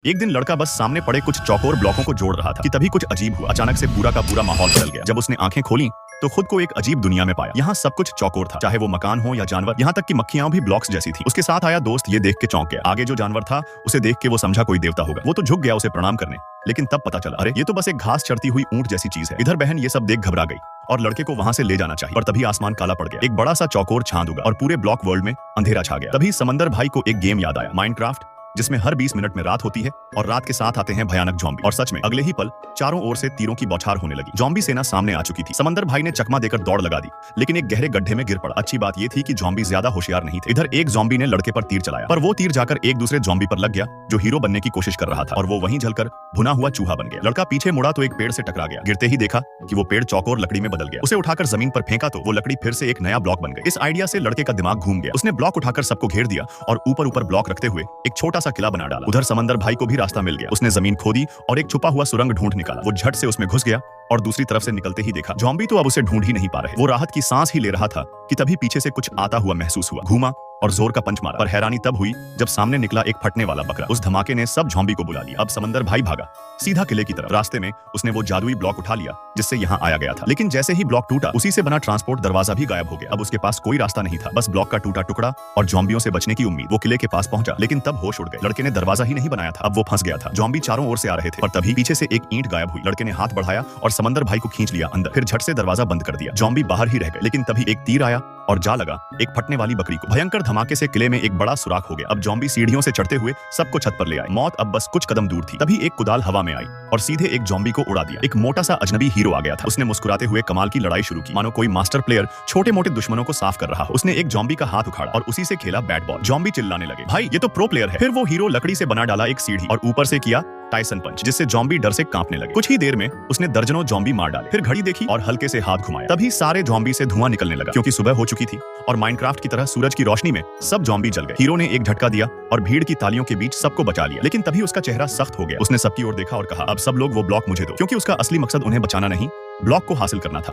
एक दिन लड़का बस सामने पड़े कुछ चौकोर ब्लॉकों को जोड़ रहा था कि तभी कुछ अजीब हुआ। अचानक से पूरा का पूरा माहौल बदल गया। जब उसने आंखें खोली तो खुद को एक अजीब दुनिया में पाया। यहाँ सब कुछ चौकोर था, चाहे वो मकान हो या जानवर, यहाँ तक कि मक्खियां भी ब्लॉक्स जैसी थी। उसके साथ आया दोस्त ये देख के चौंक गया। आगे जो जानवर था उसे देख के वो समझा कोई देवता होगा। वो तो झुक गया उसे प्रणाम करने, लेकिन तब पता चला अरे ये तो बस एक घास चढ़ती हुई ऊंट जैसी चीज है। इधर बहन ये सब देख घबरा गई और लड़के को वहां से ले जाना चाहिए, पर तभी आसमान काला पड़ गया। एक बड़ा सा चौकोर चांद उगा और पूरे ब्लॉक वर्ल्ड में अंधेरा छा गया। तभी समंदर भाई को एक गेम याद आया, माइनक्राफ्ट, जिसमें हर 20 मिनट में रात होती है और रात के साथ आते हैं भयानक ज़ॉम्बी। और सच में अगले ही पल चारों ओर से तीरों की बौछार होने लगी। ज़ॉम्बी सेना सामने आ चुकी थी। समंदर भाई ने चकमा देकर दौड़ लगा दी, लेकिन एक गहरे गड्ढे में गिर पड़ा। अच्छी बात यह थी कि ज़ॉम्बी ज्यादा होशियार नहीं थे। इधर एक ज़ॉम्बी ने लड़के पर तीर चलाया, पर वो तीर जाकर एक दूसरे ज़ॉम्बी पर लग गया जो हीरो बनने की कोशिश कर रहा था, और वो वहीं जलकर भुना हुआ चूहा बन गया। लड़का पीछे मुड़ा तो एक पेड़ से टकरा गया। गिरते ही देखा कि वो पेड़ चौकोर लकड़ी में बदल गया। उसे उठाकर जमीन पर फेंका तो वो लकड़ी फिर से एक नया ब्लॉक बन गई। इस आइडिया से लड़के का दिमाग घूम गया। उसने ब्लॉक उठाकर सबको घेर दिया और ऊपर ऊपर ब्लॉक रखते हुए एक छोटा सा किला बना डाला। उधर समंदर भाई को भी रास्ता मिल गया। उसने जमीन खोदी और एक छुपा हुआ सुरंग ढूंढ निकाला। वो झट से उसमें घुस गया और दूसरी तरफ से निकलते ही देखा ज़ॉम्बी तो अब उसे ढूंढ ही नहीं पा रहे। वो राहत की सांस ही ले रहा था कि तभी पीछे से कुछ आता हुआ महसूस हुआ। घूमा और जोर का पंच मारा, पर हैरानी तब हुई जब सामने निकला एक फटने वाला बकरा। उस धमाके ने सब ज़ॉम्बी को बुला लिया। अब समंदर भाई भागा सीधा किले की तरफ। रास्ते में उसने वो जादुई ब्लॉक उठा लिया जिससे यहाँ आया गया था, लेकिन जैसे ही ब्लॉक टूटा उसी से बना ट्रांसपोर्ट दरवाजा भी गायब हो गया। अब उसके पास कोई रास्ता नहीं था, बस ब्लॉक का टूटा टुकड़ा और ज़ॉम्बियों से बचने की उम्मीद। वो किले के पास पहुंचा, लेकिन तब होश उड़ गए। लड़के ने दरवाजा ही नहीं बनाया था, अब वो फंस गया था। ज़ॉम्बी चारों ओर से आ रहे थे, पर तभी पीछे से एक ईंट गायब हुई। लड़के ने हाथ बढ़ाया और समंदर भाई को खींच लिया अंदर, फिर झट से दरवाजा बंद कर दिया। ज़ॉम्बी बाहर ही रह गए, लेकिन तभी एक तीर आया और जा लगा एक फटने वाली बकरी को। भयंकर धमाके से किले में एक बड़ा सुराख हो गया। अब ज़ॉम्बी सीढ़ियों से चढ़ते हुए सबको छत पर ले आए। मौत अब बस कुछ कदम दूर थी। तभी एक कुदाल हवा में आई और सीधे एक ज़ॉम्बी को उड़ा दिया। एक मोटा सा अजनबी हीरो आ गया था। उसने मुस्कुराते हुए कमाल की लड़ाई शुरू की, मानो कोई मास्टर प्लेयर छोटे मोटे दुश्मनों को साफ कर रहा हो। उसने एक ज़ॉम्बी का हाथ उखाड़ा और उसी से खेला बैट बॉल। ज़ॉम्बी चिल्लाने लगे, भाई ये तो प्रो प्लेयर है। फिर वो हीरो लकड़ी से बना डाला एक सीढ़ी और ऊपर से किया टाइसन पंच, जिससे ज़ॉम्बी डर से कांपने लगे। कुछ ही देर में उसने दर्जनों ज़ॉम्बी मार डाले। फिर घड़ी देखी और हल्के से हाथ घुमाया। तभी सारे ज़ॉम्बी से धुआं निकलने लगा, क्योंकि सुबह हो चुकी थी और माइनक्राफ्ट की तरह सूरज की रोशनी में सब ज़ॉम्बी जल गए। हीरो ने एक झटका दिया और भीड़ की तालियों के बीच सबको बचा लिया, लेकिन तभी उसका चेहरा सख्त हो गया। उसने सबकी ओर देखा और कहा, अब सब लोग वो ब्लॉक मुझे दो, क्योंकि उसका असली मकसद उन्हें बचाना नहीं, ब्लॉक को हासिल करना था।